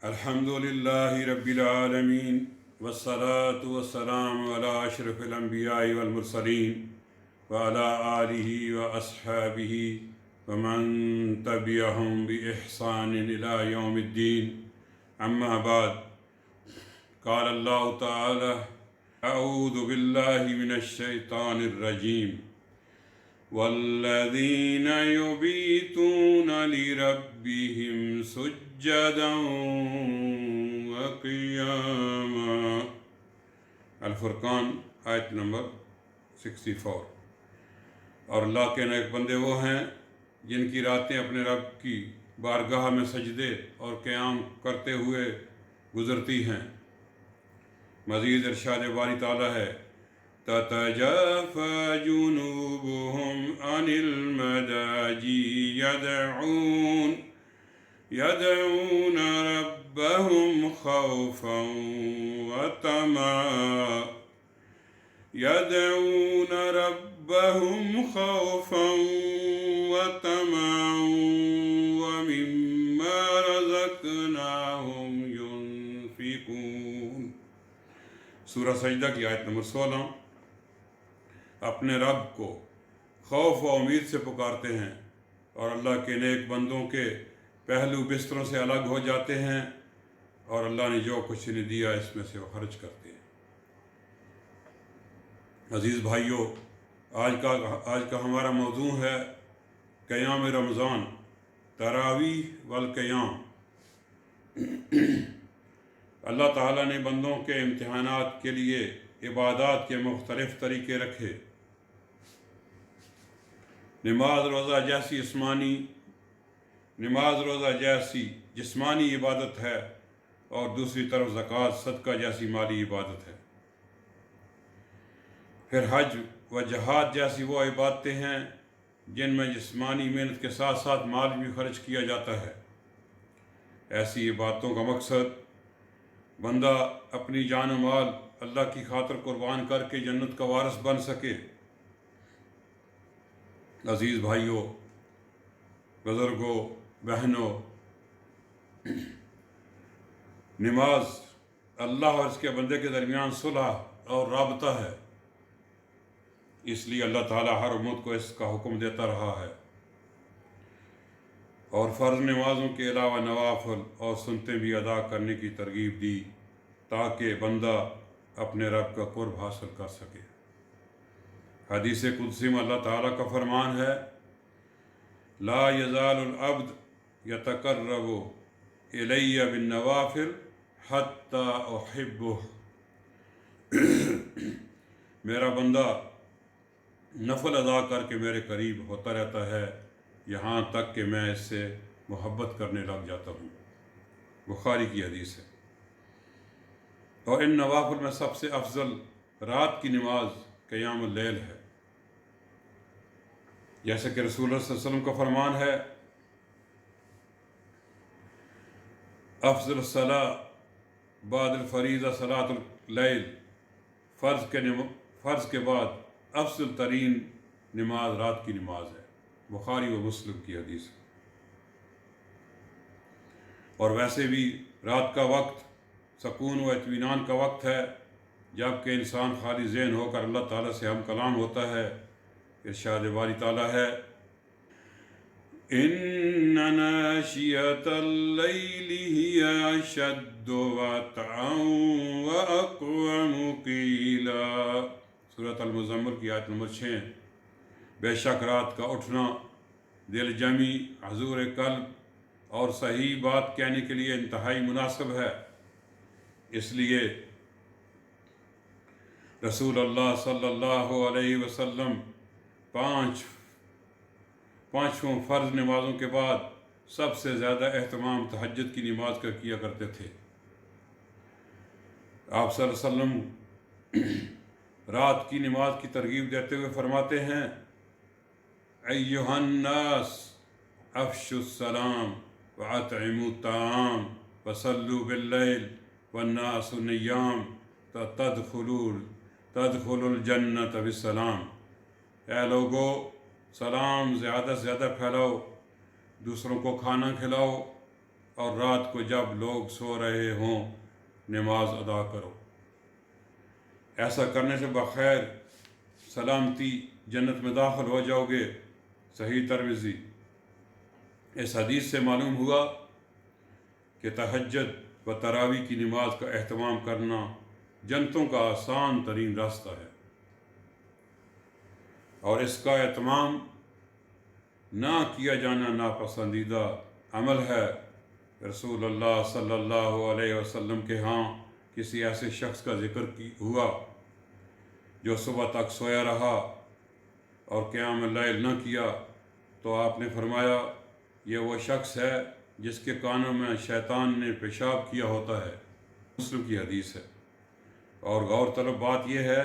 الحمد لله رب العالمين والصلاة والسلام على أشرف الأنبياء والمرسلين وعلى آله وأصحابه ومن تبعهم بإحسان إلى يوم الدين. أما بعد، قال الله تعالى: أعوذ بالله من الشيطان الرجيم: والذين يبيتون لربهم سجدا وقياما. الفرقان آیت نمبر 64. اور اللہ کے نیک بندے وہ ہیں جن کی راتیں اپنے رب کی بارگاہ میں سجدے اور قیام کرتے ہوئے گزرتی ہیں. مزید ارشاد باری تعالیٰ ہے: تتجافى جنوبهم عن المضاجع يدعون ربهم خوفا وطمعا ومما رزقناهم ينفقون. سورہ سجدہ کی آیت نمبر 16. اپنے رب کو خوف و امید سے پکارتے ہیں اور اللہ کے نیک بندوں کے پہلو بستروں سے الگ ہو جاتے ہیں اور اللہ نے جو کچھ انہیں دیا اس میں سے وہ خرچ کرتے ہیں. عزیز بھائیوں، آج کا ہمارا موضوع ہے قیام رمضان، تراویح والقیام. اللہ تعالیٰ نے بندوں کے امتحانات کے لیے عبادات کے مختلف طریقے رکھے. نماز روزہ جیسی جسمانی عبادت ہے اور دوسری طرف زکوٰۃ صدقہ جیسی مالی عبادت ہے. پھر حج و جہاد جیسی وہ عبادتیں ہیں جن میں جسمانی محنت کے ساتھ ساتھ مال بھی خرچ کیا جاتا ہے. ایسی عبادتوں کا مقصد بندہ اپنی جان و مال اللہ کی خاطر قربان کر کے جنت کا وارث بن سکے. عزیز بھائیوں، بزرگوں، بہنوں، نماز اللہ اور اس کے بندے کے درمیان صلح اور رابطہ ہے. اس لیے اللہ تعالیٰ ہر امت کو اس کا حکم دیتا رہا ہے اور فرض نمازوں کے علاوہ نوافل اور سنتیں بھی ادا کرنے کی ترغیب دی تاکہ بندہ اپنے رب کا قرب حاصل کر سکے. حدیث قدسی میں اللہ تعالیٰ کا فرمان ہے: لا یزال العبد یتقرب الی بالنوافل حتی احبہ. میرا بندہ نفل ادا کر کے میرے قریب ہوتا رہتا ہے یہاں تک کہ میں اس سے محبت کرنے لگ جاتا ہوں. بخاری کی حدیث ہے. اور ان نوافل میں سب سے افضل رات کی نماز قیام اللیل ہے. جیسے کہ رسول اللہ صلی اللہ علیہ وسلم کا فرمان ہے: افضل الصلاۃ بعد الفریضہ صلاۃ اللیل. فرض کے بعد افضل ترین نماز رات کی نماز ہے. بخاری و مسلم کی حدیث ہے. اور ویسے بھی رات کا وقت سکون و اطمینان کا وقت ہے جب کہ انسان خالی ذہن ہو کر اللہ تعالیٰ سے ہم کلام ہوتا ہے. ارشاد باری تعالیٰ ہے: ان ناشئۃ اللیل ہی اشد وطئا واقوم قیلا. سورۃ المزمل کی آیت نمبر 6. بے شک رات کا اٹھنا دل جمی، حضور قلب اور صحیح بات کہنے کے لیے انتہائی مناسب ہے. اس لیے رسول اللہ صلی اللہ علیہ وسلم پانچوں فرض نمازوں کے بعد سب سے زیادہ اہتمام تہجد کی نماز کا کیا کرتے تھے. آپ صلی اللہ علیہ وسلم رات کی نماز کی ترغیب دیتے ہوئے فرماتے ہیں: ایھا الناس افشوا السلام واطعموا الطعام وصلوا باللیل والناس نیام تدخلوا الجنۃ بالسلام. اے لوگو، سلام زیادہ سے زیادہ پھیلاؤ، دوسروں کو کھانا کھلاؤ اور رات کو جب لوگ سو رہے ہوں نماز ادا کرو۔ ایسا کرنے سے بخیر سلامتی جنت میں داخل ہو جاؤ گے۔ صحیح ترمذی۔ اس حدیث سے معلوم ہوا کہ تہجد و تراویح کی نماز کا اہتمام کرنا جنتوں کا آسان ترین راستہ ہے، اور اس کا اہتمام نہ کیا جانا ناپسندیدہ عمل ہے۔ رسول اللہ صلی اللہ علیہ وسلم کے ہاں کسی ایسے شخص کا ذکر ہوا جو صبح تک سویا رہا اور قیام اللیل نہ کیا، تو آپ نے فرمایا یہ وہ شخص ہے جس کے کانوں میں شیطان نے پیشاب کیا ہوتا ہے۔ مسلم کی حدیث ہے۔ اور غور طلب بات یہ ہے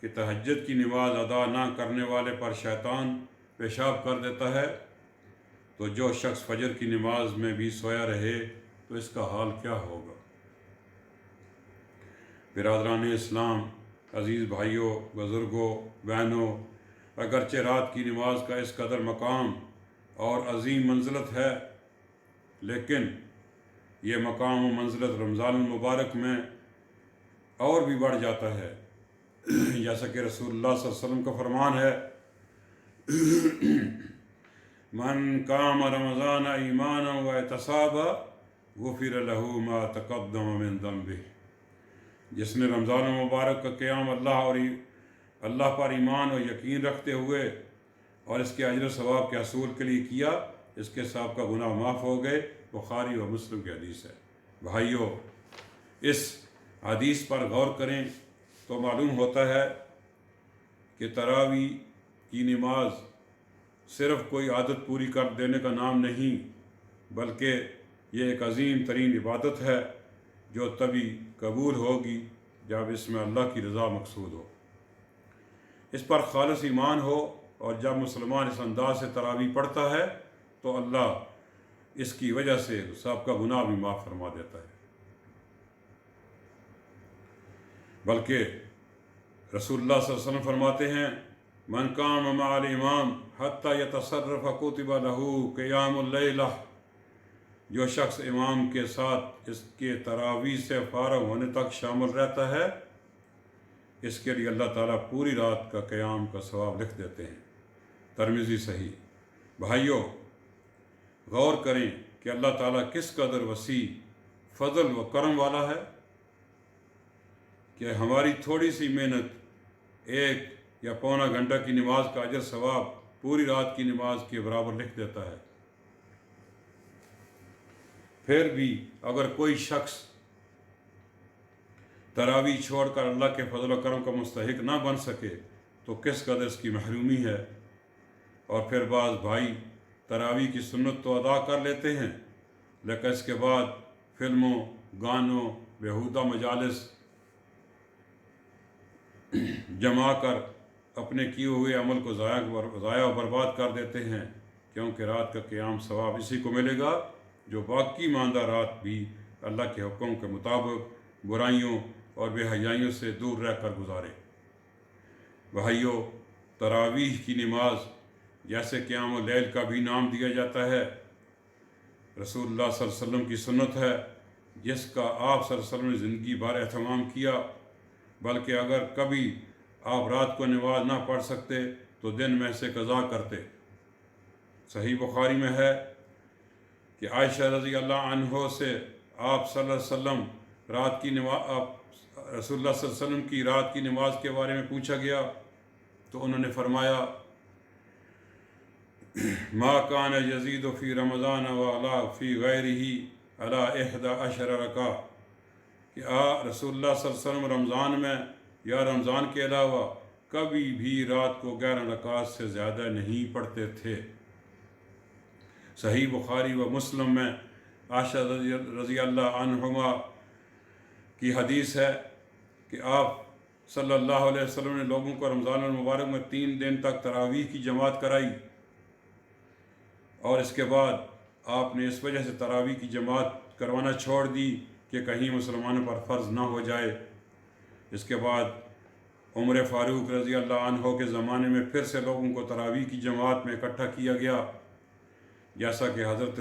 کہ تہجد کی نماز ادا نہ کرنے والے پر شیطان پیشاب کر دیتا ہے، تو جو شخص فجر کی نماز میں بھی سویا رہے تو اس کا حال کیا ہوگا؟ برادران اسلام، عزیز بھائیوں، بزرگوں، بہنوں، اگرچہ رات کی نماز کا اس قدر مقام اور عظیم منزلت ہے، لیکن یہ مقام و منزلت رمضان المبارک میں اور بھی بڑھ جاتا ہے، جیسا کہ رسول اللہ صلی اللہ علیہ وسلم کا فرمان ہے، من قام رمضان ایمانا و احتسابا غفر له ما تقدم من ذنبه۔ جس نے رمضان المبارک کا قیام اللہ پر ایمان و یقین رکھتے ہوئے اور اس کے اجر و ثواب کے حصول کے لیے کیا، اس کے سابقہ گناہ معاف ہو گئے۔ بخاری و مسلم کی حدیث ہے۔ بھائیوں، اس حدیث پر غور کریں تو معلوم ہوتا ہے کہ تراویح کی نماز صرف کوئی عادت پوری کر دینے کا نام نہیں، بلکہ یہ ایک عظیم ترین عبادت ہے جو تبھی قبول ہوگی جب اس میں اللہ کی رضا مقصود ہو، اس پر خالص ایمان ہو، اور جب مسلمان اس انداز سے تراویح پڑھتا ہے تو اللہ اس کی وجہ سے سابقہ گناہ بھی معاف فرما دیتا ہے۔ بلکہ رسول اللہ صلی اللہ علیہ وسلم فرماتے ہیں، من قام مع الامام حتی یتصرف کتب له قیام اللیلہ۔ جو شخص امام کے ساتھ اس کے تراویح سے فارغ ہونے تک شامل رہتا ہے، اس کے لیے اللہ تعالیٰ پوری رات کا قیام کا ثواب لکھ دیتے ہیں۔ ترمذی صحیح۔ بھائیوں، غور کریں کہ اللہ تعالیٰ کس قدر وسیع فضل و کرم والا ہے کہ ہماری تھوڑی سی محنت 1 یا پونا گھنٹہ کی نماز کا اجر ثواب پوری رات کی نماز کے برابر لکھ دیتا ہے۔ پھر بھی اگر کوئی شخص تراویح چھوڑ کر اللہ کے فضل و کرم کا مستحق نہ بن سکے تو کس قدر اس کی محرومی ہے۔ اور پھر بعض بھائی تراویح کی سنت تو ادا کر لیتے ہیں، لیکن اس کے بعد فلموں، گانوں، بیہودہ مجالس جما کر اپنے کیے ہوئے عمل کو ضائع و برباد کر دیتے ہیں، کیونکہ رات کا قیام ثواب اسی کو ملے گا جو باقی ماندہ رات بھی اللہ کے حکم کے مطابق برائیوں اور بے حیائیوں سے دور رہ کر گزارے۔ بھائیوں، تراویح کی نماز جیسے قیام اللیل کا بھی نام دیا جاتا ہے، رسول اللہ صلی اللہ علیہ وسلم کی سنت ہے جس کا آپ صلی اللہ علیہ وسلم نے زندگی بھر اہتمام کیا، بلکہ اگر کبھی آپ رات کو نماز نہ پڑھ سکتے تو دن میں سے قضا کرتے۔ صحیح بخاری میں ہے کہ عائشہ رضی اللہ عنہ سے آپ صلی اللہ علیہ وسلم رسول اللہ صلی اللہ علیہ وسلم کی رات کی نماز کے بارے میں پوچھا گیا تو انہوں نے فرمایا، ما کان یزید فی رمضان ولا فی غیرہ علی 11 رکعہ، کہ رسول اللہ صلی اللہ علیہ وسلم رمضان میں یا رمضان کے علاوہ کبھی بھی رات کو 11 رکعات سے زیادہ نہیں پڑھتے تھے۔ صحیح بخاری و مسلم میں عائشہ رضی اللہ عنہما کی حدیث ہے کہ آپ صلی اللہ علیہ وسلم نے لوگوں کو رمضان المبارک میں 3 دن تک تراویح کی جماعت کرائی، اور اس کے بعد آپ نے اس وجہ سے تراویح کی جماعت کروانا چھوڑ دی کہ کہیں مسلمانوں پر فرض نہ ہو جائے۔ اس کے بعد عمر فاروق رضی اللہ عنہ کے زمانے میں پھر سے لوگوں کو تراویح کی جماعت میں اکٹھا کیا گیا، جیسا کہ حضرت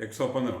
115।